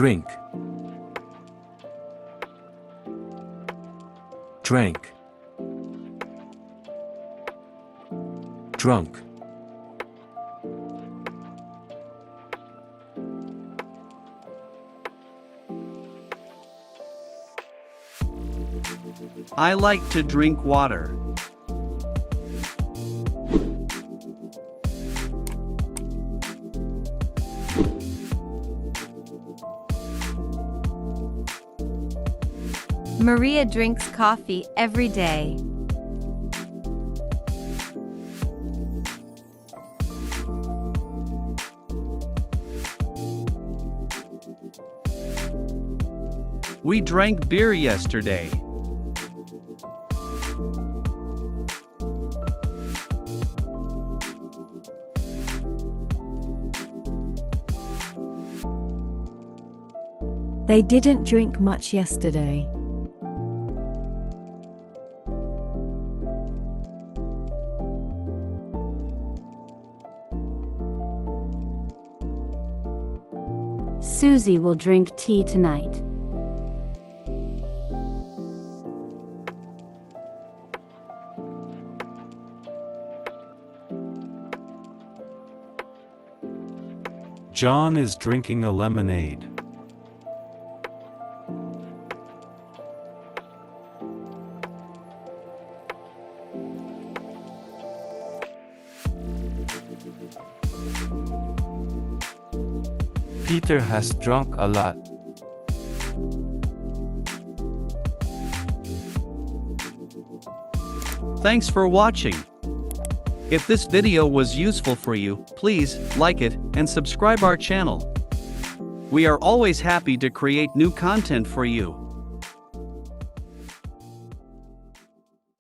drink, drank, drunk. I like to drink water. Maria drinks coffee every day. We drank beer yesterday. They didn't drink much yesterday. Susie will drink tea tonight. John is drinking a lemonade. Peter has drunk a lot. Thanks for watching. If this video was useful for you, please like it and subscribe our channel. We are always happy to create new content for you.